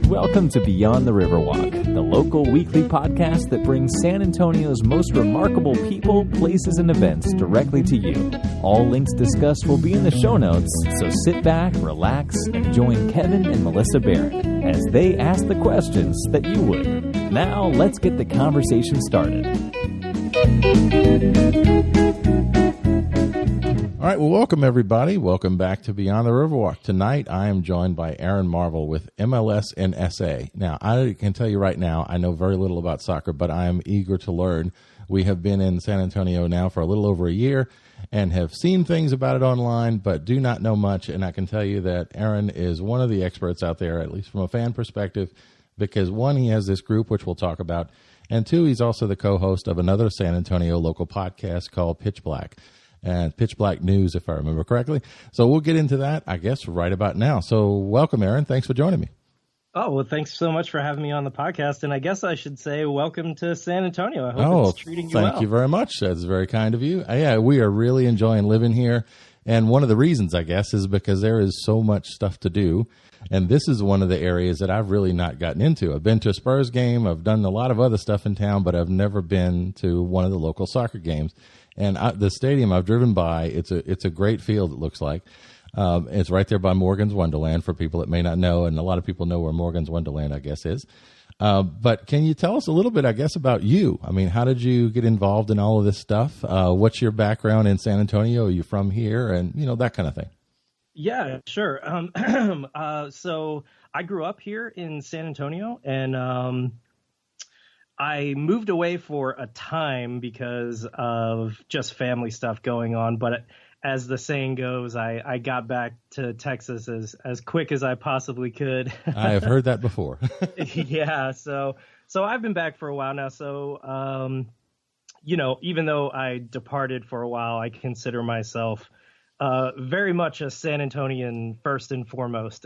Welcome to Beyond the Riverwalk, the local weekly podcast that brings San Antonio's most remarkable people, places, and events directly to you. All links discussed will be in the show notes, so sit back, relax, and join Kevin and Melissa Barron as they ask the questions that you would. Now, let's get the conversation started. All right, well, welcome, everybody. Welcome back to Beyond the Riverwalk. Tonight, I am joined by Aaron Marvel with MLS and SA. Now, I can tell you right now, I know very little about soccer, but I am eager to learn. We have been in San Antonio now for a little over a year and have seen things about it online, but do not know much. And I can tell you that Aaron is one of the experts out there, at least from a fan perspective, because one, he has this group, which we'll talk about, and two, he's also the co-host of another San Antonio local podcast called Pitch Black. And Pitch Black News, if I remember correctly. So we'll get into that, I guess, right about now. So welcome, Aaron. Thanks for joining me. Oh, well, thanks so much for having me on the podcast. And I guess I should say welcome to San Antonio. I hope it's treating you well. Thank you very much. That's very kind of you. Yeah, we are really enjoying living here. And one of the reasons, I guess, is because there is so much stuff to do. And this is one of the areas that I've really not gotten into. I've been to a Spurs game. I've done a lot of other stuff in town, but I've never been to one of the local soccer games. And the stadium I've driven by, it's a great field, it looks like. It's right there by Morgan's Wonderland for people that may not know, and a lot of people know where Morgan's Wonderland, I guess, is. But can you tell us a little bit, I guess, about you? I mean, how did you get involved in all of this stuff? What's your background in San Antonio? Are you from here? And, you know, that kind of thing. Yeah, sure. So I grew up here in San Antonio, and I moved away for a time because of just family stuff going on. But as the saying goes, I got back to Texas as quick as I possibly could. I have heard that before. Yeah. So I've been back for a while now. So, you know, even though I departed for a while, I consider myself very much a San Antonian first and foremost.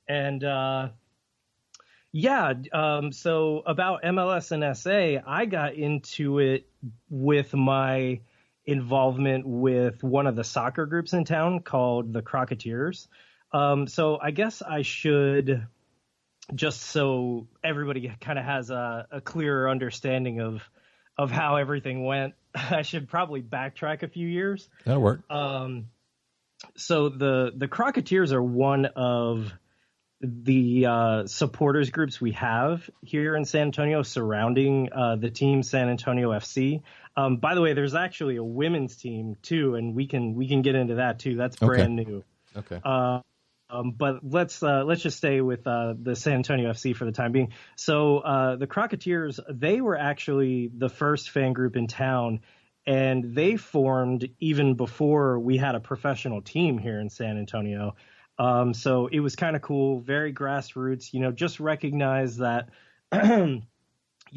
And, yeah, so about MLS and SA, I got into it with my involvement with one of the soccer groups in town called the Crocketeers. So I guess I should, just so everybody kind of has a clearer understanding of how everything went, I should probably backtrack a few years. That'll work. So the Crocketeers are one of the supporters groups we have here in San Antonio surrounding the team San Antonio FC. By the way, there's actually a women's team too, and we can get into that too. That's brand new. Okay. But let's just stay with the San Antonio FC for the time being. So the Crocketeers, they were actually the first fan group in town, and they formed even before we had a professional team here in San Antonio. So it was kind of cool, very grassroots, you know, just recognize that, you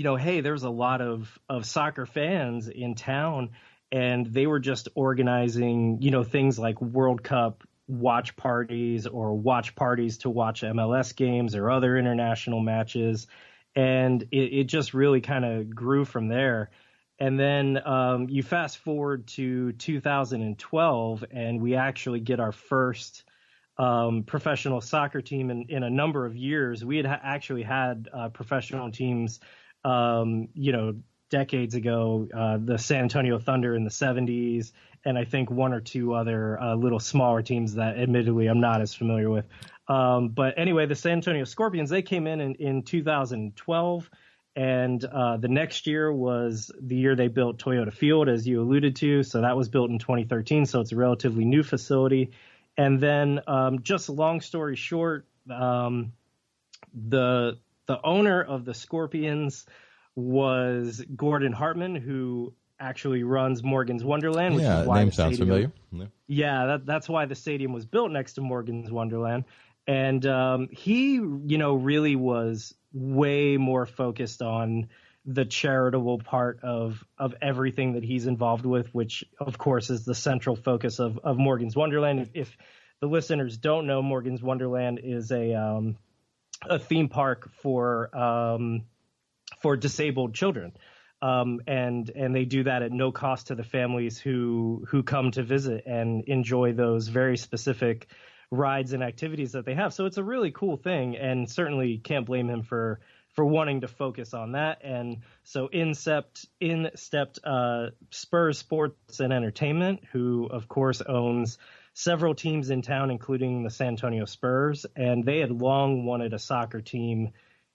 know, hey, there's a lot of soccer fans in town, and they were just organizing, you know, things like World Cup watch parties or watch parties to watch MLS games or other international matches. And it just really kind of grew from there. And then you fast forward to 2012, and we actually get our first professional soccer team in a number of years. We had actually had professional teams, you know, decades ago, the San Antonio Thunder in the 70s, and I think one or two other little smaller teams that admittedly I'm not as familiar with. But anyway, the San Antonio Scorpions, they came in 2012, and the next year was the year they built Toyota Field, as you alluded to. So that was built in 2013, so it's a relatively new facility. And then just long story short, the owner of the Scorpions was Gordon Hartman, who actually runs Morgan's Wonderland. Which is why name sounds familiar. Yeah, that's why the stadium was built next to Morgan's Wonderland. And he, you know, really was way more focused on the charitable part of everything that he's involved with, which of course is the central focus of Morgan's Wonderland. If the listeners don't know, Morgan's Wonderland is a theme park for disabled children. and they do that at no cost to the families who come to visit and enjoy those very specific rides and activities that they have. So it's a really cool thing, and certainly can't blame him for wanting to focus on that. And so in stepped Spurs Sports and Entertainment, who of course owns several teams in town, including the San Antonio Spurs, and they had long wanted a soccer team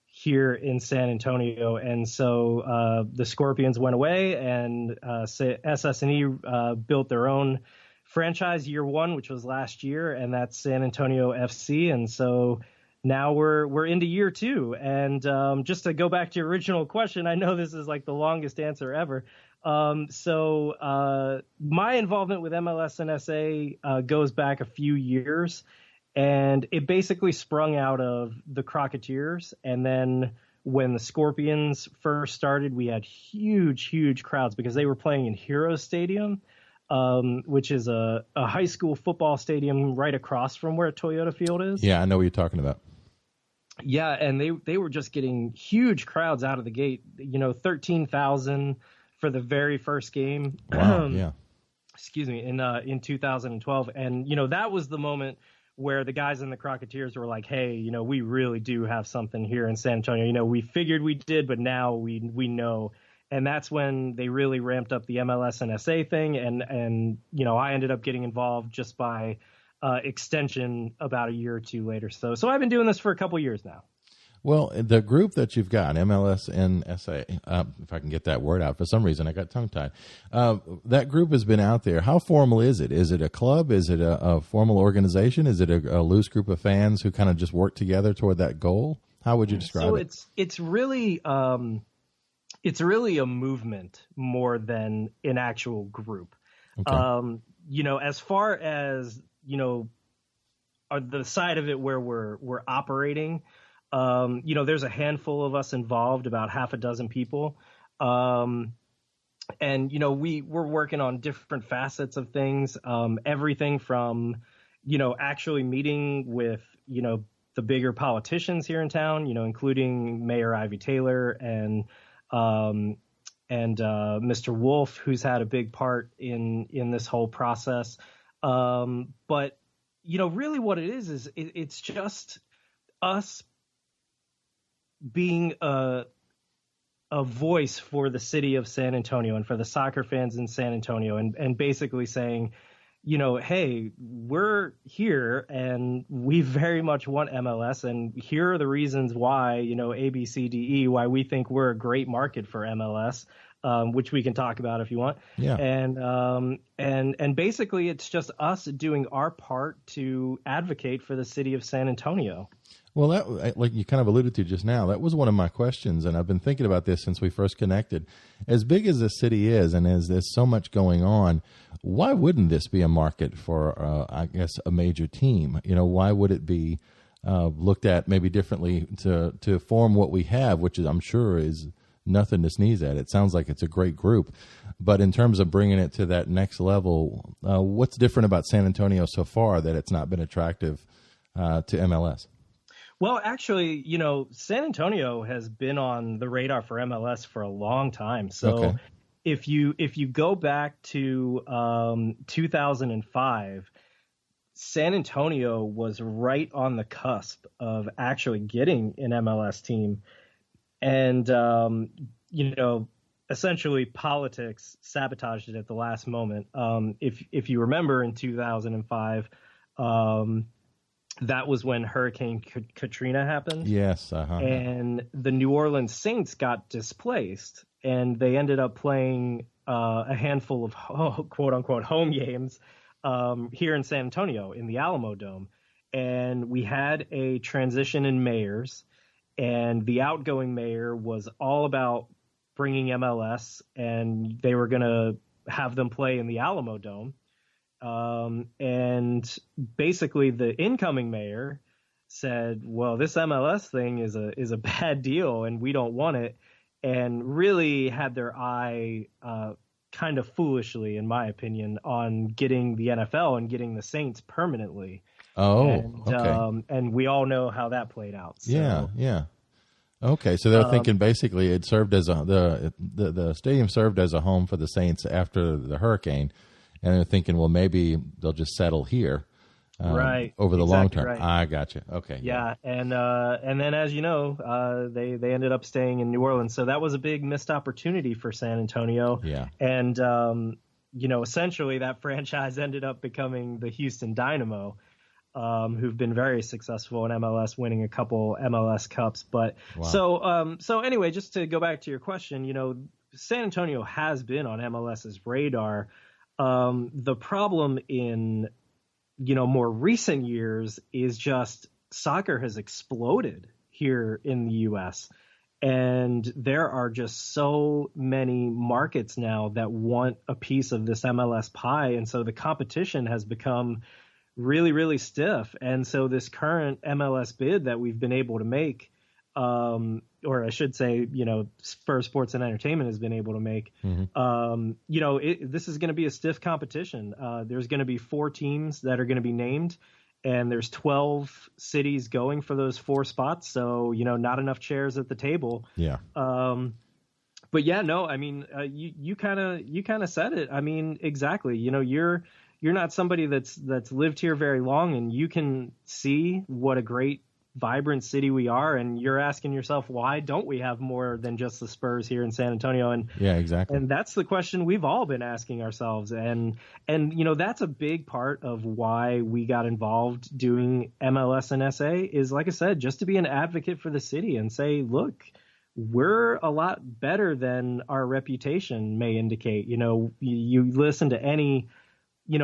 here in San Antonio. And so the Scorpions went away, and SS&E built their own franchise year one, which was last year, and that's San Antonio FC. And so now we're into year two. And just to go back to your original question, I know this is like the longest answer ever. So my involvement with MLS and SA goes back a few years, and it basically sprung out of the Crocketeers. And then when the Scorpions first started, we had huge crowds because they were playing in Heroes Stadium, which is a high school football stadium right across from where Toyota Field is. Yeah, I know what you're talking about. Yeah, and they were just getting huge crowds out of the gate, 13,000 for the very first game. Wow, yeah. Excuse me, in 2012. And, that was the moment where the guys in the Crocketeers were like, hey, we really do have something here in San Antonio. We figured we did, but now we know. And that's when they really ramped up the MLS and SA thing. And I ended up getting involved just by extension about a year or two later. So I've been doing this for a couple years now. Well, the group that you've got, MLS and SA, if I can get that word out, for some reason I got tongue-tied. That group has been out there. How formal is it? Is it a club? Is it a formal organization? Is it a loose group of fans who kind of just work together toward that goal? How would you describe it? It's really a movement more than an actual group. Okay. As far as the side of it where we're operating. There's a handful of us involved, about half a dozen people. And we're working on different facets of things. Everything from, actually meeting with, the bigger politicians here in town, including Mayor Ivy Taylor and Mr. Wolf, who's had a big part in this whole process. But, really what it is it's just us being a voice for the city of San Antonio and for the soccer fans in San Antonio, and basically saying, hey, we're here and we very much want MLS, and here are the reasons why, A, B, C, D, E, why we think we're a great market for MLS, which we can talk about if you want. Yeah. And basically it's just us doing our part to advocate for the city of San Antonio. Well, that, like you kind of alluded to just now, that was one of my questions, and I've been thinking about this since we first connected. As big as this city is, and as there's so much going on, why wouldn't this be a market for, I guess, a major team? Why would it be looked at maybe differently to form what we have, which is, I'm sure, is nothing to sneeze at. It sounds like it's a great group. But in terms of bringing it to that next level, what's different about San Antonio so far that it's not been attractive to MLS? Well, actually, San Antonio has been on the radar for MLS for a long time. So okay. if you go back to 2005, San Antonio was right on the cusp of actually getting an MLS team. And, essentially politics sabotaged it at the last moment. If you remember in 2005, that was when Hurricane Katrina happened. Yes. And the New Orleans Saints got displaced, and they ended up playing a handful of quote unquote home games here in San Antonio in the Alamo Dome. And we had a transition in mayors, and the outgoing mayor was all about bringing MLS, and they were going to have them play in the Alamo Dome. And basically the incoming mayor said, well, this MLS thing is a bad deal and we don't want it, and really had their eye, kind of foolishly, in my opinion, on getting the NFL and getting the Saints permanently. Oh, okay. And we all know how that played out. So. Yeah. Okay, so they're thinking basically it served as the stadium served as a home for the Saints after the hurricane, and they're thinking, well, maybe they'll just settle here, right, over the exactly long term. right. I gotcha. Okay, Yeah, and then as you know, they ended up staying in New Orleans, so that was a big missed opportunity for San Antonio. Yeah, and essentially that franchise ended up becoming the Houston Dynamo, who've been very successful in MLS, winning a couple MLS Cups. But wow. so anyway, just to go back to your question, San Antonio has been on MLS's radar. The problem in more recent years is just soccer has exploded here in the U.S. And there are just so many markets now that want a piece of this MLS pie. And so the competition has become really, really stiff. And so this current MLS bid that we've been able to make, or I should say, Spurs Sports and Entertainment has been able to make, this is going to be a stiff competition. There's going to be 4 teams that are going to be named, and there's 12 cities going for those 4 spots. So, not enough chairs at the table. Yeah. But yeah, no, I mean, you kind of said it. I mean, exactly. You're not somebody that's lived here very long, and you can see what a great, vibrant city we are, and you're asking yourself, why don't we have more than just the Spurs here in San Antonio? And yeah, exactly. And that's the question we've all been asking ourselves. And that's a big part of why we got involved doing MLS and SA is, like I said, just to be an advocate for the city and say, look, we're a lot better than our reputation may indicate. You listen to any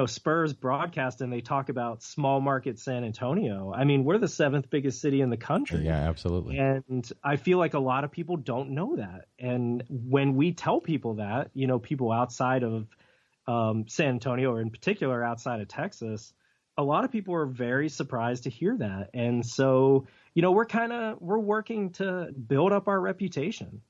Spurs broadcast and they talk about small market San Antonio. I mean, we're the 7th biggest city in the country. Yeah, absolutely. And I feel like a lot of people don't know that. And when we tell people that, people outside of San Antonio, or in particular outside of Texas, a lot of people are very surprised to hear that. And so, we're working to build up our reputation.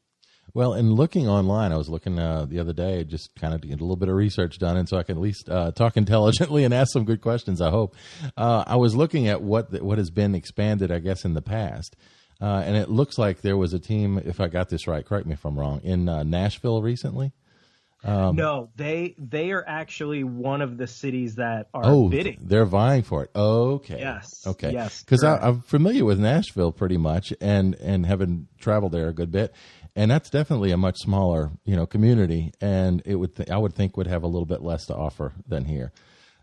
Well, and looking online, I was looking the other day just kind of to get a little bit of research done, and so I can at least talk intelligently and ask some good questions, I hope. I was looking at what has been expanded, I guess, in the past, and it looks like there was a team, if I got this right, correct me if I'm wrong, in Nashville recently. No, they are actually one of the cities that are bidding. They're vying for it. Okay. Yes. Okay. Yes. Because I'm familiar with Nashville pretty much, and having traveled there a good bit, and that's definitely a much smaller, community, and I would think would have a little bit less to offer than here.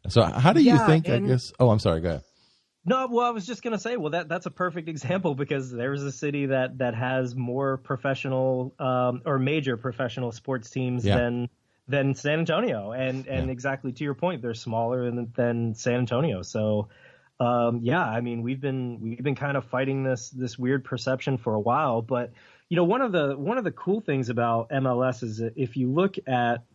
So how do you think? I guess. Oh, I'm sorry. Go ahead. No, well, I was just going to say, that's a perfect example, because there's a city that has more professional or major professional sports teams than San Antonio, and exactly to your point, they're smaller than San Antonio. So, I mean, we've been kind of fighting this weird perception for a while, but one of the cool things about MLS is that if you look at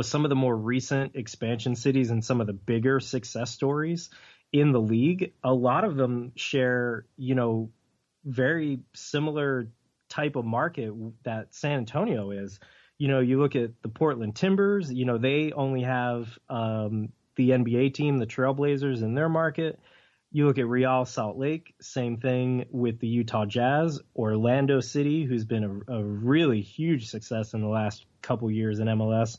some of the more recent expansion cities and some of the bigger success stories in the league, a lot of them share, very similar type of market that San Antonio is. You look at the Portland Timbers, they only have the NBA team, the Trailblazers, in their market. You look at Real Salt Lake, same thing with the Utah Jazz. Orlando City, who's been a really huge success in the last couple years in MLS,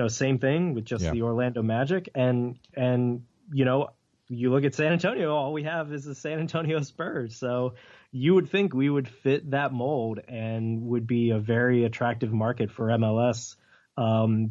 same thing with just the Orlando Magic. And you look at San Antonio, all we have is the San Antonio Spurs. So you would think we would fit that mold and would be a very attractive market for MLS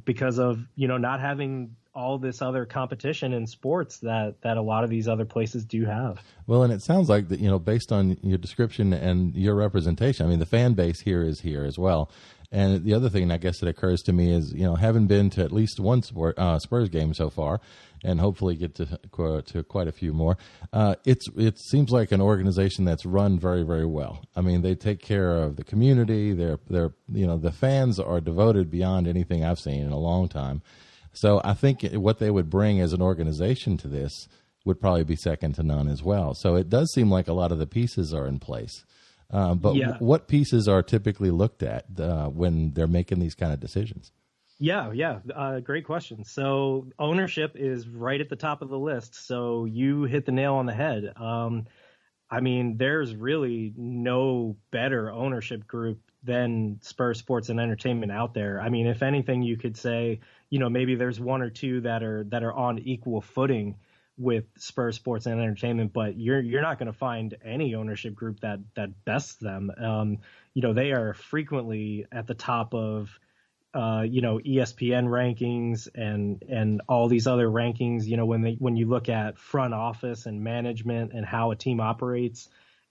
because of, not having all this other competition in sports that a lot of these other places do have. Well, and it sounds like that, based on your description and your representation, I mean, the fan base here is here as well. And the other thing, I guess, that occurs to me is, having been to at least one Spurs game so far, and hopefully get to quite a few more, it seems like an organization that's run very, very well. I mean, they take care of the community. They're the fans are devoted beyond anything I've seen in a long time. So I think what they would bring as an organization to this would probably be second to none as well. So it does seem like a lot of the pieces are in place. What pieces are typically looked at when they're making these kind of decisions? Great question. So ownership is right at the top of the list. So you hit the nail on the head. I mean, there's really no better ownership group than Spurs Sports and Entertainment out there. I mean, if anything, you could say, maybe there's one or two that are on equal footing with Spurs Sports and Entertainment, but you're not going to find any ownership group that bests them. They are frequently at the top of ESPN rankings and all these other rankings, when you look at front office and management and how a team operates.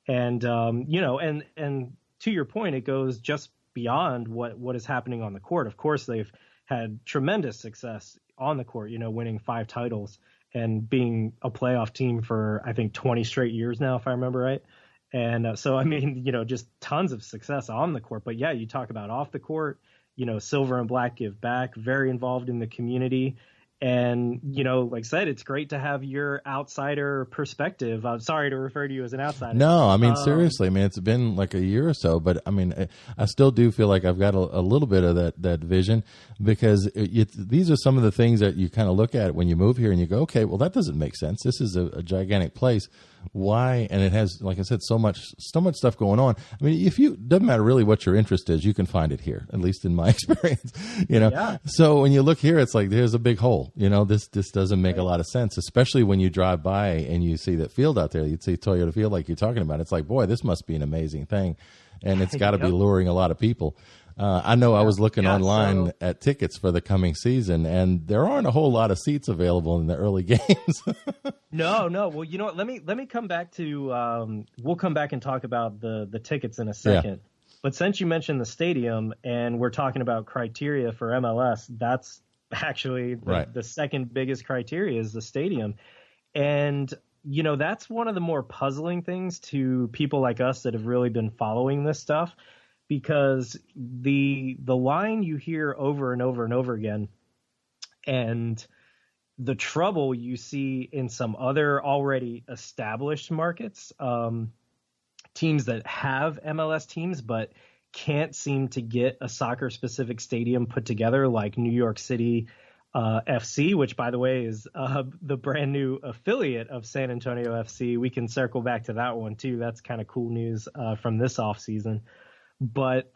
And, and to your point, it goes just beyond what is happening on the court. Of course, they've had tremendous success on the court, winning 5 titles and being a playoff team for, I think, 20 straight years now, if I remember right. And so, I mean, just tons of success on the court. But yeah, you talk about off the court, Silver and Black give back, very involved in the community. And, like I said, it's great to have your outsider perspective. I'm sorry to refer to you as an outsider. No, I mean, seriously, I mean, it's been like a year or so, but I mean, I still do feel like I've got a little bit of that vision, because these are some of the things that you kind of look at when you move here and you go, okay, well, that doesn't make sense. This is a gigantic place. Why? And it has, like I said, so much stuff going on. I mean, doesn't matter really what your interest is, you can find it here, at least in my experience, Yeah. So when you look here, it's like, there's a big hole, this doesn't make a lot of sense, especially when you drive by and you see that field out there. You'd see Toyota Field like you're talking about. It's like, boy, this must be an amazing thing. And it's got to be luring a lot of people. I know I was looking online at tickets for the coming season, and there aren't a whole lot of seats available in the early games. No. Well, you know what? Let me come back to. We'll come back and talk about the tickets in a second. Yeah. But since you mentioned the stadium, and we're talking about criteria for MLS, that's actually the second biggest criteria is the stadium, and that's one of the more puzzling things to people like us that have really been following this stuff. Because the line you hear over and over and over again, and the trouble you see in some other already established markets, teams that have MLS teams but can't seem to get a soccer-specific stadium put together, like New York City FC, which, by the way, is the brand new affiliate of San Antonio FC. We can circle back to that one, too. That's kind of cool news from this offseason. But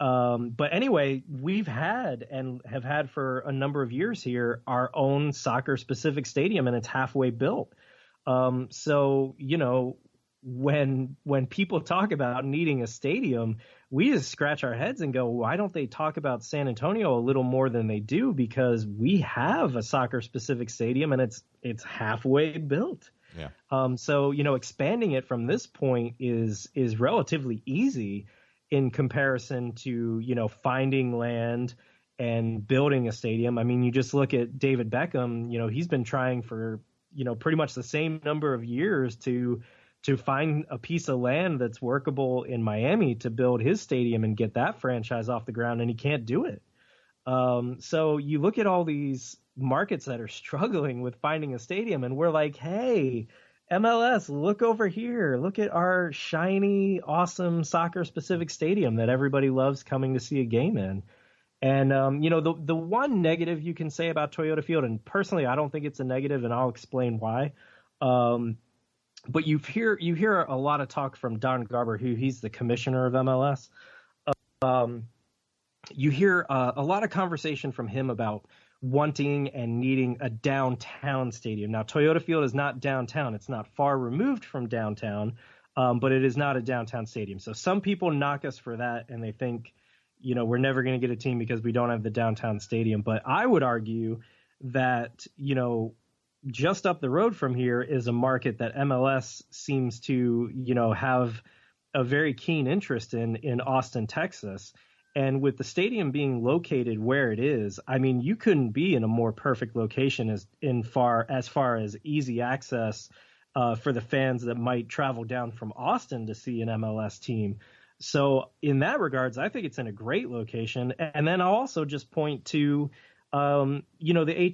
anyway, we've had and have had for a number of years here our own soccer specific stadium, and it's halfway built. So, when people talk about needing a stadium, we just scratch our heads and go, why don't they talk about San Antonio a little more than they do? Because we have a soccer specific stadium and it's halfway built. Yeah. So, expanding it from this point is relatively easy in comparison to, finding land and building a stadium. I mean, you just look at David Beckham, he's been trying for, pretty much the same number of years to find a piece of land that's workable in Miami to build his stadium and get that franchise off the ground, and he can't do it. So you look at all these markets that are struggling with finding a stadium, and we're like, hey, MLS, look over here. Look at our shiny, awesome soccer-specific stadium that everybody loves coming to see a game in. And, the one negative you can say about Toyota Field, and personally I don't think it's a negative, and I'll explain why. But you hear a lot of talk from Don Garber, he's the commissioner of MLS. You hear a lot of conversation from him about wanting and needing a downtown stadium. Now, Toyota Field is not downtown. It's not far removed from downtown, but it is not a downtown stadium. So some people knock us for that, and they think, we're never going to get a team because we don't have the downtown stadium. But I would argue that, just up the road from here is a market that MLS seems to, have a very keen interest in Austin, Texas. And with the stadium being located where it is, I mean, you couldn't be in a more perfect location as far as easy access for the fans that might travel down from Austin to see an MLS team. So in that regards, I think it's in a great location. And then I'll also just point to, the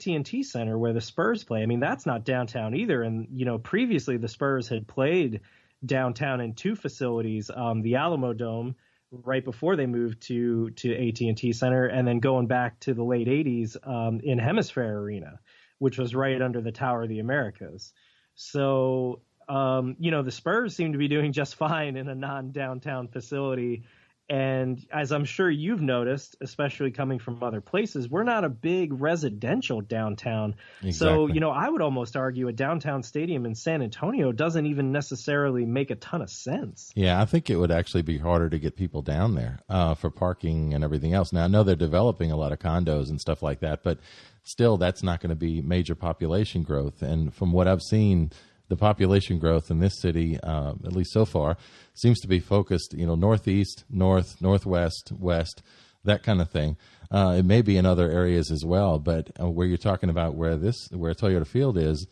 AT&T Center where the Spurs play. I mean, that's not downtown either. And, previously the Spurs had played downtown in 2 facilities, the Alamo Dome, right before they moved to AT&T Center, and then going back to the late 80s in Hemisphere Arena, which was right under the Tower of the Americas. So The Spurs seem to be doing just fine in a non-downtown facility. And as I'm sure you've noticed, especially coming from other places, we're not a big residential downtown. Exactly. So, I would almost argue a downtown stadium in San Antonio doesn't even necessarily make a ton of sense. Yeah, I think it would actually be harder to get people down there for parking and everything else. Now, I know they're developing a lot of condos and stuff like that, but still, that's not going to be major population growth. And from what I've seen, the population growth in this city, at least so far, seems to be focused, northeast, north, northwest, west, that kind of thing. It may be in other areas as well, but where you're talking about where Toyota Field is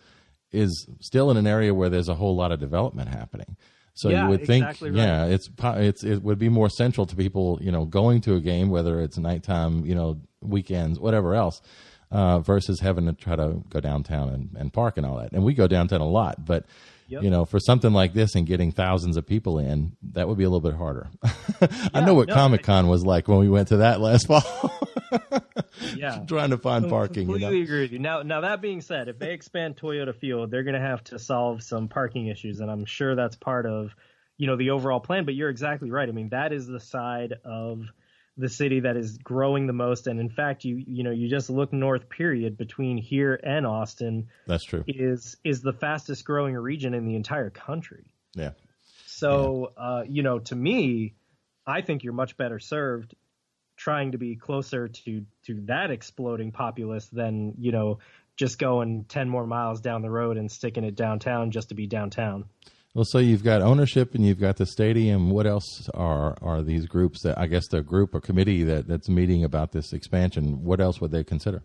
still in an area where there's a whole lot of development happening. So yeah, you would think, exactly right. it would be more central to people, going to a game, whether it's nighttime, weekends, whatever else. Versus having to try to go downtown and park and all that. And we go downtown a lot, but for something like this and getting thousands of people in, that would be a little bit harder. I know what Comic-Con was like when we went to that last fall. Yeah. Trying to find parking. Completely agree with you. Now that being said, if they expand Toyota Field, they're going to have to solve some parking issues, and I'm sure that's part of, the overall plan. But you're exactly right. I mean, that is the side of the city that is growing the most. And in fact, you just look north, period, between here and Austin. That's true. Is the fastest growing region in the entire country. Yeah. So, to me, I think you're much better served trying to be closer to that exploding populace than, just going 10 more miles down the road and sticking it downtown just to be downtown. Well, so you've got ownership and you've got the stadium. What else are these groups that, I guess, the group or committee that's meeting about this expansion? What else would they consider?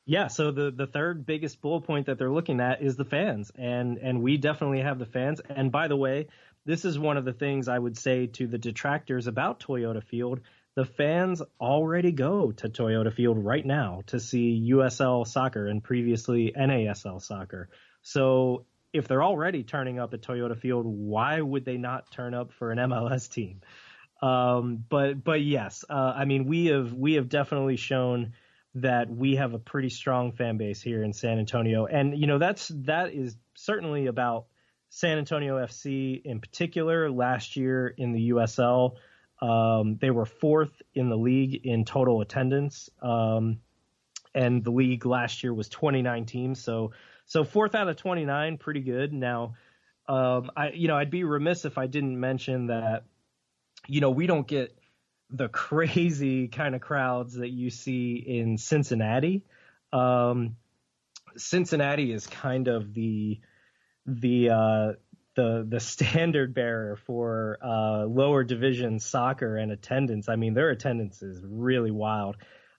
Yeah, so the third biggest bullet point that they're looking at is the fans, and we definitely have the fans. And by the way, this is one of the things I would say to the detractors about Toyota Field. The fans already go to Toyota Field right now to see USL soccer and previously NASL soccer. So if they're already turning up at Toyota Field, why would they not turn up for an MLS team? But yes, I mean, we have definitely shown that we have a pretty strong fan base here in San Antonio. And, that is certainly about San Antonio FC in particular. Last year in the USL, they were fourth in the league in total attendance. And the league last year was 29 teams. So fourth out of 29, pretty good. Now, I'd be remiss if I didn't mention that, we don't get the crazy kind of crowds that you see in Cincinnati. Cincinnati is kind of the standard bearer for lower division soccer and attendance. I mean, their attendance is really wild.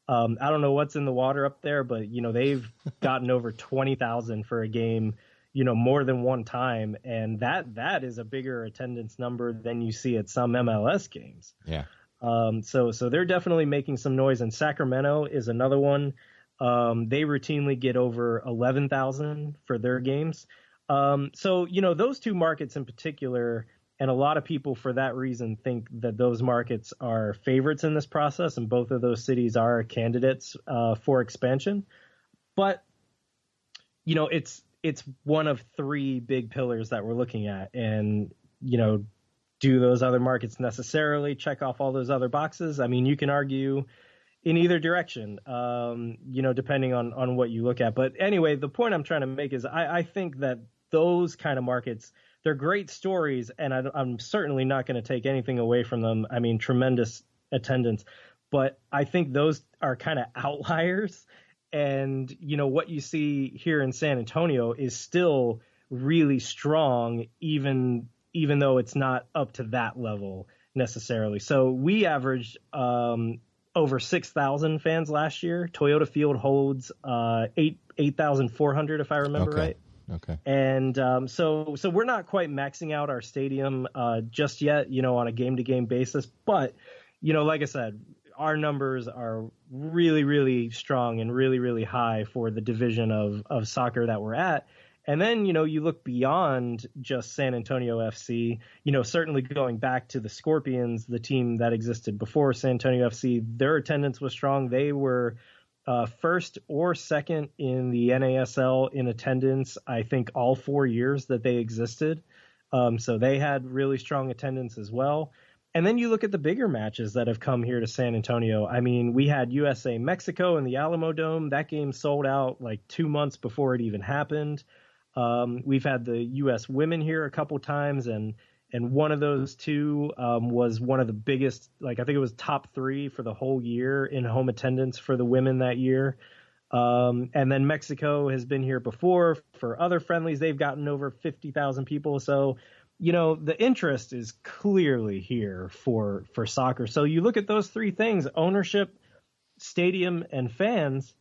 I don't know what's in the water up there, but, they've gotten over 20,000 for a game, more than one time. And that is a bigger attendance number than you see at some MLS games. Yeah. So they're definitely making some noise. And Sacramento is another one. They routinely get over 11,000 for their games. So, those two markets in particular, and a lot of people for that reason think that those markets are favorites in this process, and both of those cities are candidates for expansion. But, it's one of three big pillars that we're looking at. And, do those other markets necessarily check off all those other boxes? I mean, you can argue in either direction, depending on what you look at. But anyway, the point I'm trying to make is I think that those kind of markets, they're great stories, and I'm certainly not going to take anything away from them. I mean, tremendous attendance, but I think those are kind of outliers. And, what you see here in San Antonio is still really strong, even though it's not up to that level necessarily. So we averaged over 6,000 fans last year. Toyota Field holds 8,400, if I remember right. Okay. And so we're not quite maxing out our stadium just yet, on a game-to-game basis. But, like I said, our numbers are really, really strong and really, really high for the division of soccer that we're at. And then, you look beyond just San Antonio FC, certainly going back to the Scorpions, the team that existed before San Antonio FC, their attendance was strong. They were first or second in the NASL in attendance, I think all 4 years that they existed. So they had really strong attendance as well. And then you look at the bigger matches that have come here to San Antonio. I mean, we had USA Mexico in the Alamo Dome. That game sold out like 2 months before it even happened. We've had the U.S. women here a couple times, and one of those two was one of the biggest, like I think it was top 3 for the whole year in home attendance for the women that year. And then Mexico has been here before for other friendlies. They've gotten over 50,000 people. So, you know, the interest is clearly here for soccer. So you look at those 3 things, ownership, stadium, and fans,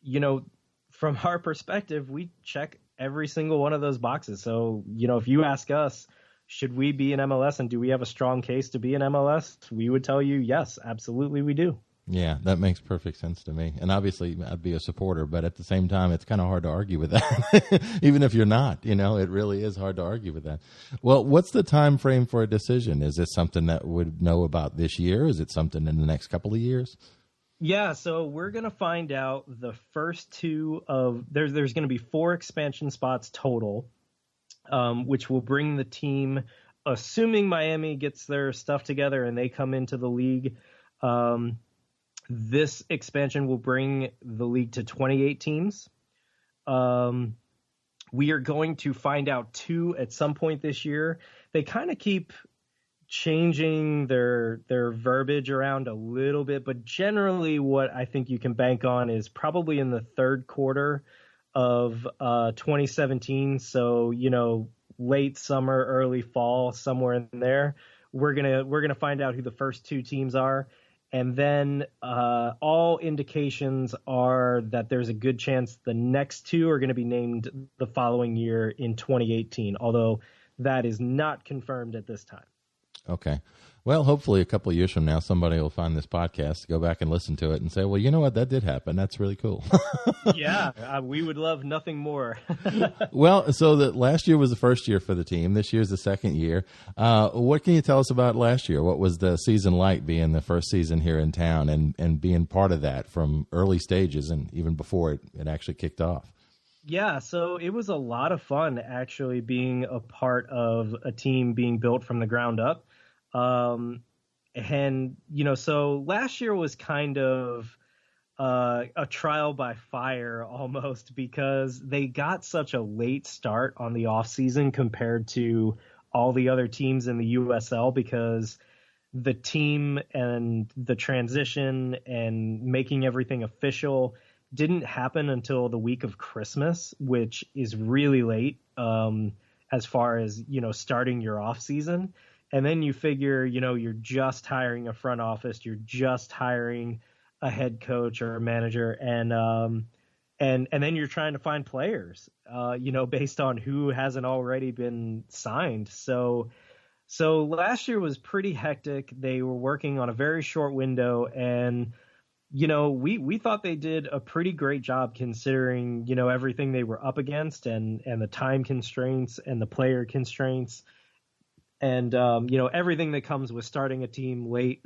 you know, from our perspective, we check every single one of those boxes. So, you know, if you ask us, should we be in MLS and do we have a strong case to be in MLS? We would tell you, yes, absolutely we do. Yeah, that makes perfect sense to me. And obviously I'd be a supporter, but at the same time, it's kind of hard to argue with that. Even if you're not, you know, it really is hard to argue with that. Well, what's the time frame for a decision? Is this something that we'd know about this year? Is it something in the next couple of years? Yeah, so we're going to find out the first 2 of there's going to be 4 expansion spots total, which will bring the team, assuming Miami gets their stuff together and they come into the league. This expansion will bring the league to 28 teams. We are going to find out 2 at some point this year. They kind of keep changing their verbiage around a little bit, but generally what I think you can bank on is probably in the third quarter of 2017. So, you know, late summer, early fall, somewhere in there, we're gonna find out who the first 2 teams are. And then all indications are that there's a good chance the next 2 are going to be named the following year in 2018, although that is not confirmed at this time. Okay. Well, hopefully a couple of years from now, somebody will find this podcast, go back and listen to it and say, well, you know what? That did happen. That's really cool. Yeah, we would love nothing more. Well, so that last year was the first year for the team. This year's the second year. What can you tell us about last year? What was the season like being the first season here in town and being part of that from early stages and even before it actually kicked off? Yeah, so it was a lot of fun actually being a part of a team being built from the ground up. And, you know, so last year was kind of a trial by fire almost because they got such a late start on the off season compared to all the other teams in the USL, because the team and the transition and making everything official didn't happen until the week of Christmas, which is really late as far as, you know, starting your off season. And then you figure, you know, you're just hiring a front office, you're just hiring a head coach or a manager, and then you're trying to find players, you know, based on who hasn't already been signed. So last year was pretty hectic. They were working on a very short window, and you know, we thought they did a pretty great job considering, you know, everything they were up against and the time constraints and the player constraints. And, you know, everything that comes with starting a team late.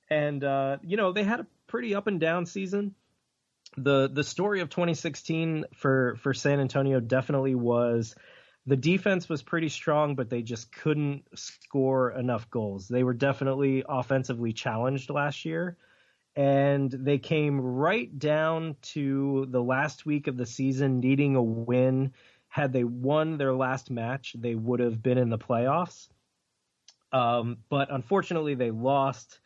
And, you know, they had a pretty up and down season. The story of 2016 for San Antonio definitely was the defense was pretty strong, but they just couldn't score enough goals. They were definitely offensively challenged last year. And they came right down to the last week of the season needing a win. Had they won their last match, they would have been in the playoffs. But unfortunately, they lost.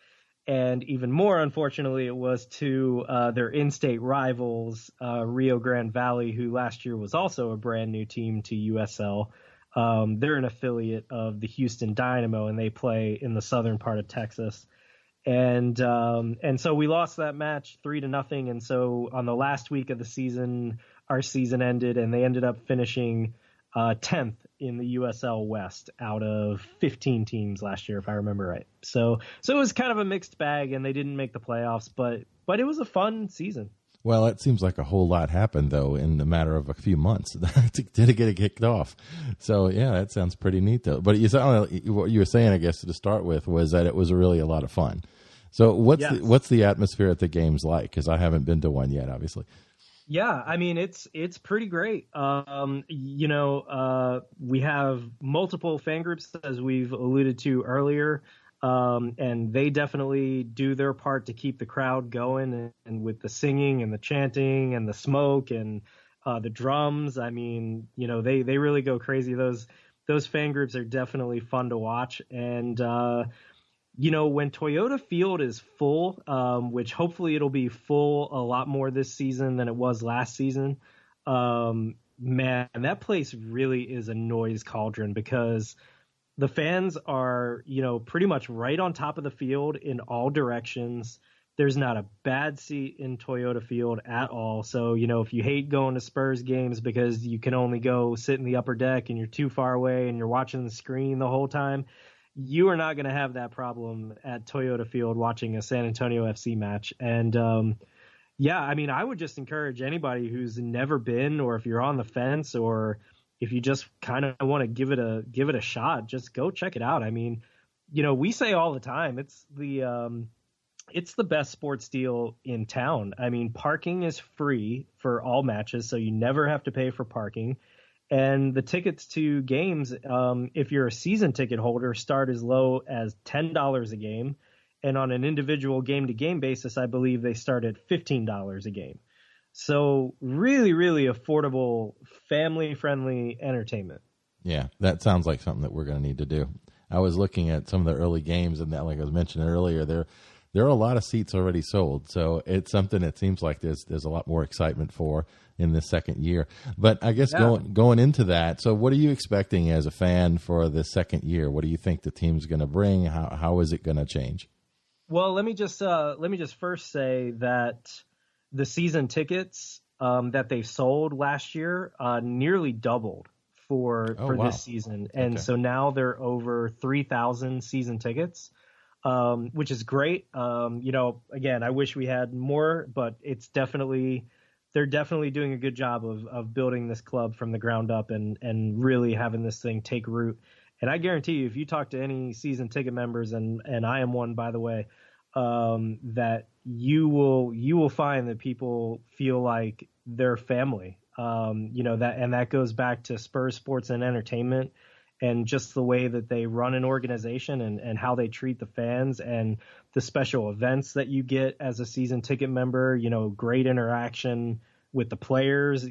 And even more unfortunately, it was to their in-state rivals, Rio Grande Valley, who last year was also a brand new team to USL. They're an affiliate of the Houston Dynamo, and they play in the southern part of Texas. And so we lost that match 3-0. And so on the last week of the season, our season ended, and they ended up finishing 10th in the USL West out of 15 teams last year, if I remember right. So it was kind of a mixed bag, and they didn't make the playoffs, but it was a fun season. Well, it seems like a whole lot happened, though, in the matter of a few months to get it kicked off. So, yeah, that sounds pretty neat, though. But what you were saying, I guess, to start with, was that it was really a lot of fun. So what's the atmosphere at the games like? Because I haven't been to one yet, obviously. Yeah, I mean, it's pretty great. We have multiple fan groups, as we've alluded to earlier, and they definitely do their part to keep the crowd going, and with the singing and the chanting and the smoke and the drums. I mean, they really go crazy. Those fan groups are definitely fun to watch. And when Toyota Field is full, which hopefully it'll be full a lot more this season than it was last season, man, that place really is a noise cauldron, because the fans are, pretty much right on top of the field in all directions. There's not a bad seat in Toyota Field at all. So, if you hate going to Spurs games because you can only go sit in the upper deck and you're too far away and you're watching the screen the whole time, you are not going to have that problem at Toyota Field watching a San Antonio FC match. And I would just encourage anybody who's never been, or if you're on the fence, or if you just kind of want to give it a shot, just go check it out. I mean, we say all the time, it's the best sports deal in town. I mean, parking is free for all matches, so you never have to pay for parking. And the tickets to games, if you're a season ticket holder, start as low as $10 a game. And on an individual game-to-game basis, I believe they start at $15 a game. So really, really affordable, family-friendly entertainment. Yeah, that sounds like something that we're going to need to do. I was looking at some of the early games, and that, like I was mentioning earlier, there are a lot of seats already sold. So it's something that seems like there's a lot more excitement for in the second year. But I guess going into that, so what are you expecting as a fan for the second year? What do you think the team's going to bring? How is it going to change? Well, let me just first say that the season tickets that they sold last year nearly doubled for this season. And so now they're over 3,000 season tickets, which is great. Again, I wish we had more, but they're definitely doing a good job of building this club from the ground up and really having this thing take root. And I guarantee you, if you talk to any season ticket members, and I am one, by the way, that you will find that people feel like they're family. That goes back to Spurs Sports and Entertainment, and just the way that they run an organization and how they treat the fans, and the special events that you get as a season ticket member, great interaction with the players.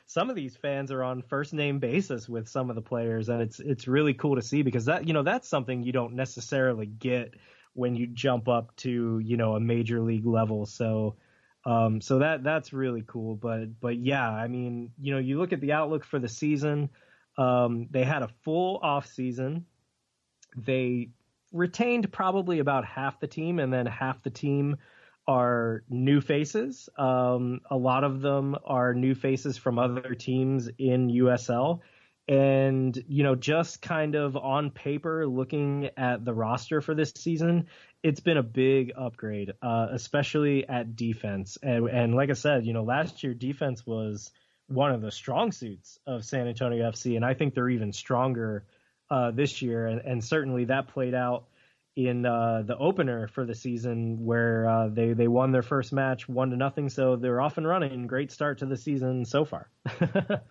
Some of these fans are on first name basis with some of the players, and it's really cool to see, because that's something you don't necessarily get when you jump up to, a major league level. So that's really cool. But yeah, I mean, you look at the outlook for the season. They had a full off season. They retained probably about half the team, and then half the team are new faces. A lot of them are new faces from other teams in USL. And, just kind of on paper, looking at the roster for this season, it's been a big upgrade, especially at defense. And like I said, last year defense was one of the strong suits of San Antonio FC, and I think they're even stronger this year. And certainly that played out in the opener for the season, where they won their first match 1-0. So they're off and running. Great start to the season so far.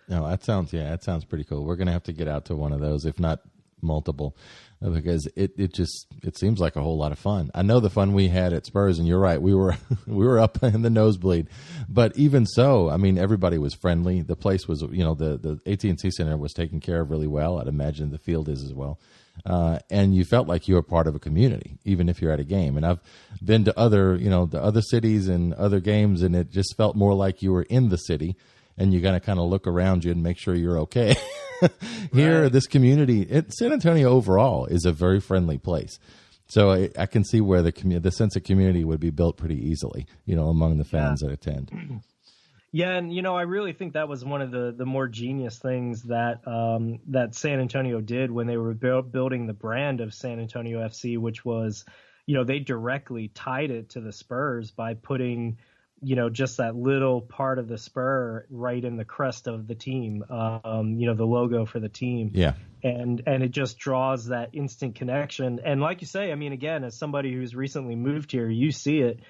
No, that sounds pretty cool. We're going to have to get out to one of those, if not multiple, because it seems like a whole lot of fun. I know the fun we had at Spurs, and you're right, we were up in the nosebleed, but even so, I mean, everybody was friendly. The place was, the AT&T Center was taken care of really well. I'd imagine the field is as well. And you felt like you were part of a community, even if you're at a game. And I've been to the other cities and other games, and it just felt more like you were in the city, and you got to kind of look around you and make sure you're okay. Here, right. This community, San Antonio overall is a very friendly place. So I can see where the sense of community would be built pretty easily, among the fans that attend. Yeah, and I really think that was one of the more genius things that San Antonio did when they were building the brand of San Antonio FC, which was, they directly tied it to the Spurs by putting just that little part of the spur right in the crest of the team, the logo for the team. Yeah. And it just draws that instant connection. And like you say, I mean, again, as somebody who's recently moved here, you see it,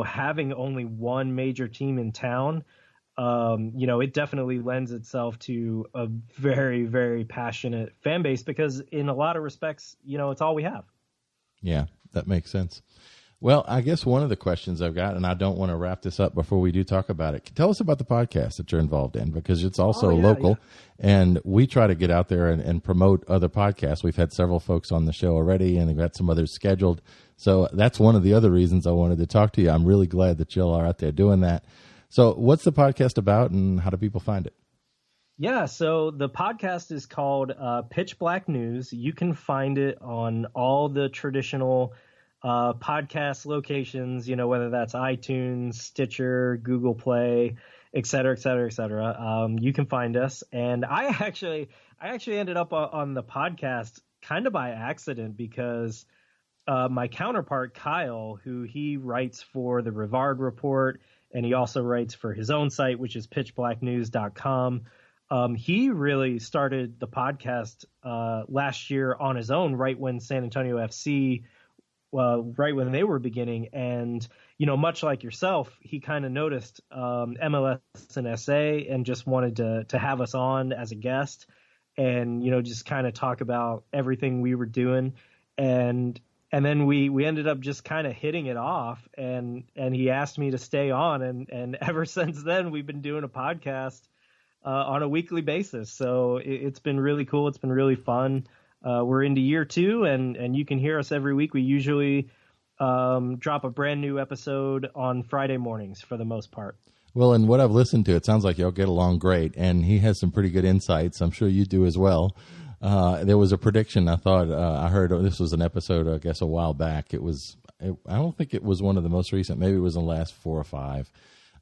having only one major team in town, it definitely lends itself to a very, very passionate fan base because in a lot of respects, it's all we have. Yeah, that makes sense. Well, I guess one of the questions I've got, and I don't want to wrap this up before we do talk about it. Tell us about the podcast that you're involved in, because it's also local, and we try to get out there and promote other podcasts. We've had several folks on the show already, and we've got some others scheduled. So that's one of the other reasons I wanted to talk to you. I'm really glad that y'all are out there doing that. So what's the podcast about, and how do people find it? Yeah, so the podcast is called Pitch Black News. You can find it on all the traditional podcast locations, whether that's iTunes, Stitcher, Google Play, et cetera, et cetera, et cetera. You can find us. And I actually ended up on the podcast kind of by accident because my counterpart, Kyle, who he writes for the Rivard Report, and he also writes for his own site, which is pitchblacknews.com. He really started the podcast last year on his own, right when San Antonio FC right when they were beginning. And, much like yourself, he kind of noticed MLS and SA and just wanted to have us on as a guest and, just kind of talk about everything we were doing. And then we ended up just kind of hitting it off, and he asked me to stay on. And ever since then, we've been doing a podcast on a weekly basis. So it's been really cool. It's been really fun. We're into year 2, and you can hear us every week. We usually drop a brand new episode on Friday mornings for the most part. Well, and what I've listened to, it sounds like y'all get along great, and he has some pretty good insights. I'm sure you do as well. There was a prediction I thought I heard. This was an episode, I guess, a while back. I don't think it was one of the most recent. Maybe it was in the last 4 or 5.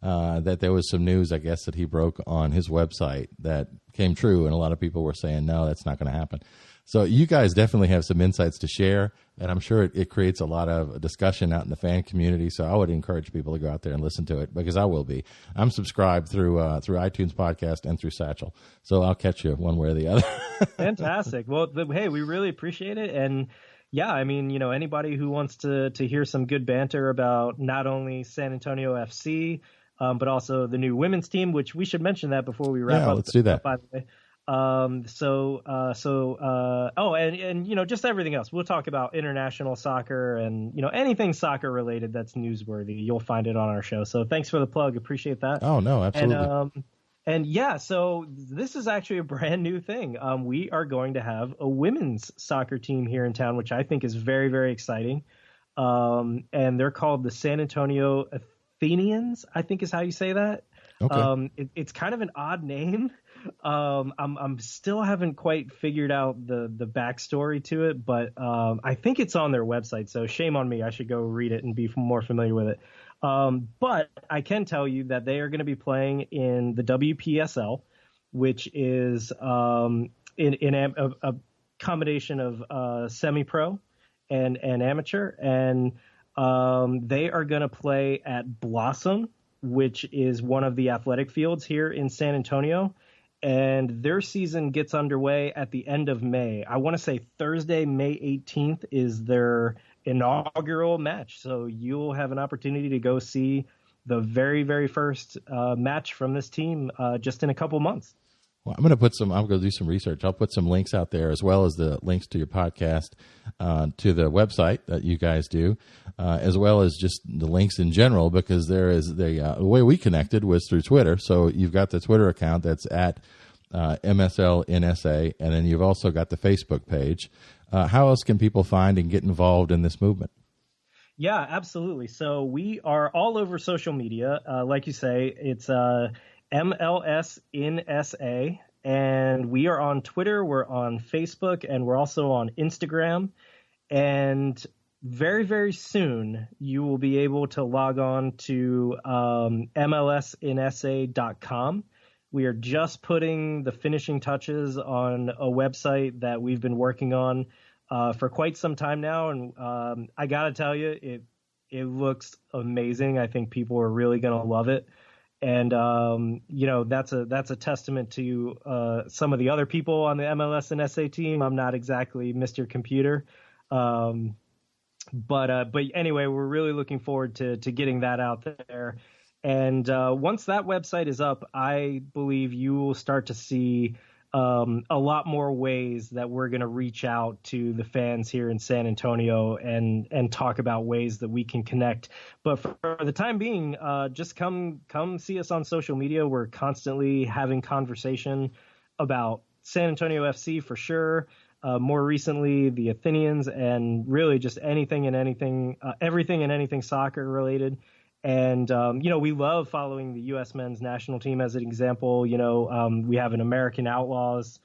That there was some news, I guess, that he broke on his website that came true, and a lot of people were saying, no, that's not going to happen. So you guys definitely have some insights to share, and I'm sure it creates a lot of discussion out in the fan community. So I would encourage people to go out there and listen to it, because I will be. I'm subscribed through iTunes Podcast and through Satchel, so I'll catch you one way or the other. Fantastic. Well, hey, we really appreciate it. And yeah, I mean, anybody who wants to hear some good banter about not only San Antonio FC, but also the new women's team, which we should mention that before we wrap up. Let's do that. By the way. And just everything else. We'll talk about international soccer and, anything soccer related that's newsworthy. You'll find it on our show. So thanks for the plug. Appreciate that. Oh, no, absolutely. And yeah, so this is actually a brand new thing. We are going to have a women's soccer team here in town, which I think is very, very exciting. And they're called the San Antonio Athenians, I think is how you say that. Okay. It's kind of an odd name. I'm still haven't quite figured out the backstory to it, but I think it's on their website. So shame on me. I should go read it and be more familiar with it. But I can tell you that they are going to be playing in the WPSL, which is in a combination of semi-pro and amateur, and they are going to play at Blossom, which is one of the athletic fields here in San Antonio. And their season gets underway at the end of May. I want to say Thursday, May 18th is their inaugural match. So you'll have an opportunity to go see the very, very first match from this team just in a couple months. Well, I'm going to do some research. I'll put some links out there, as well as the links to your podcast, to the website that you guys do, as well as just the links in general, because there is the way we connected was through Twitter. So you've got the Twitter account that's at MSLNSA, and then you've also got the Facebook page. How else can people find and get involved in this movement? Yeah, absolutely. So we are all over social media. Like you say, it's MLS in SA, and we are on Twitter, we're on Facebook, and we're also on Instagram. And very, very soon you will be able to log on to MLSinsa.com. We are just putting the finishing touches on a website that we've been working on for quite some time now, and I gotta tell you, It looks amazing. I think people are really going to love it. And, that's a testament to some of the other people on the MLS and SA team. I'm not exactly Mr. Computer. But anyway, we're really looking forward to getting that out there. And once that website is up, I believe you will start to see a lot more ways that we're going to reach out to the fans here in San Antonio and talk about ways that we can connect. But for the time being, just come see us on social media. We're constantly having conversation about San Antonio FC for sure. More recently, the Athenians, and really just everything and anything soccer related. And, we love following the U.S. men's national team as an example. We have an American Outlaws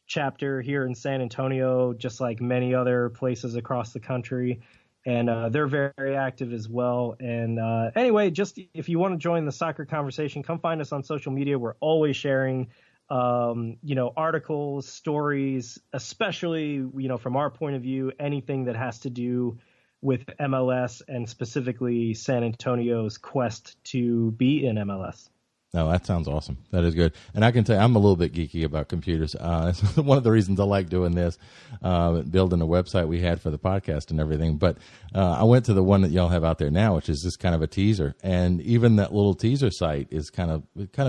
chapter here in San Antonio, just like many other places across the country. And they're very, very active as well. And anyway, just if you want to join the soccer conversation, come find us on social media. We're always sharing articles, stories, especially, from our point of view, anything that has to do with MLS and specifically San Antonio's quest to be in MLS. No, that sounds awesome. That is good. And I can tell you, I'm a little bit geeky about computers. It's one of the reasons I like doing this, building a website we had for the podcast and everything. But I went to the one that y'all have out there now, which is just kind of a teaser. And even that little teaser site is kind of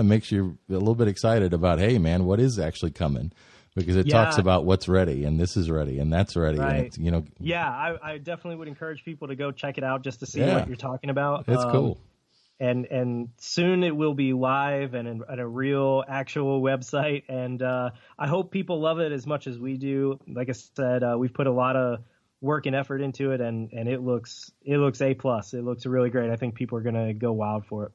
makes you a little bit excited about, hey, man, what is actually coming? Because it talks about what's ready, and this is ready, and that's ready. Right. And it's, Yeah, I definitely would encourage people to go check it out just to see what you're talking about. It's cool. And soon it will be live and at a real actual website. And I hope people love it as much as we do. Like I said, we've put a lot of work and effort into it, and it looks A+. It looks really great. I think people are going to go wild for it.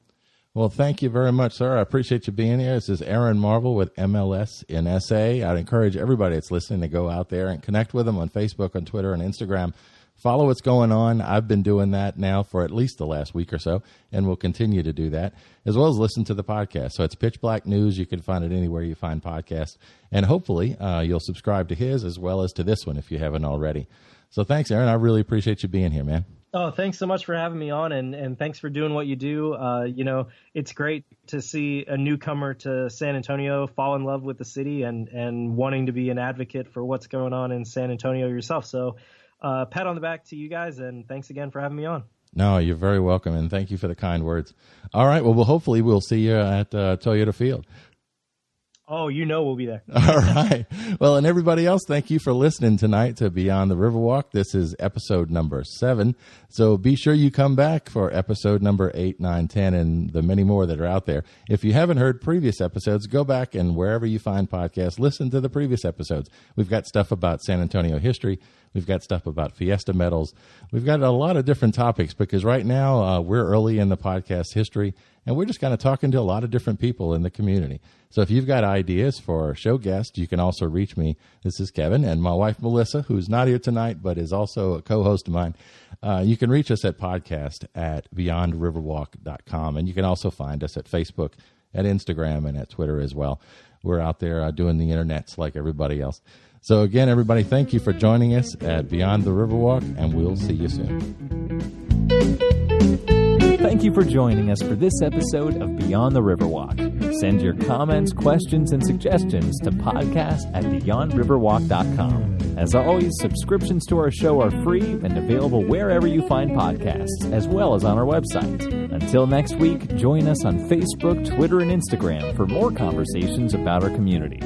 Well, thank you very much, sir. I appreciate you being here. This is Aaron Marvel with MLS in SA. I'd encourage everybody that's listening to go out there and connect with them on Facebook, on Twitter, and Instagram. Follow what's going on. I've been doing that now for at least the last week or so, and we'll continue to do that, as well as listen to the podcast. So it's Pitch Black News. You can find it anywhere you find podcasts. And hopefully you'll subscribe to his as well as to this one if you haven't already. So thanks, Aaron. I really appreciate you being here, man. Oh, thanks so much for having me on, and thanks for doing what you do. It's great to see a newcomer to San Antonio fall in love with the city and wanting to be an advocate for what's going on in San Antonio yourself. So pat on the back to you guys, and thanks again for having me on. No, you're very welcome, and thank you for the kind words. All right, well, hopefully we'll see you at Toyota Field. Oh, we'll be there. All right. Well, and everybody else, thank you for listening tonight to Beyond the Riverwalk. This is episode number 7. So be sure you come back for episode number 8, 9, 10, and the many more that are out there. If you haven't heard previous episodes, go back and wherever you find podcasts, listen to the previous episodes. We've got stuff about San Antonio history. We've got stuff about Fiesta medals. We've got a lot of different topics because right now we're early in the podcast history, and we're just kind of talking to a lot of different people in the community. So if you've got ideas for show guests, you can also reach me. This is Kevin, and my wife, Melissa, who's not here tonight but is also a co-host of mine. You can reach us at podcast@beyondriverwalk.com, and you can also find us at Facebook, at Instagram, and at Twitter as well. We're out there doing the internets like everybody else. So again, everybody, thank you for joining us at Beyond the Riverwalk, and we'll see you soon. Thank you for joining us for this episode of Beyond the Riverwalk. Send your comments, questions, and suggestions to podcast@beyondriverwalk.com. As always, subscriptions to our show are free and available wherever you find podcasts, as well as on our website. Until next week, join us on Facebook, Twitter, and Instagram for more conversations about our community.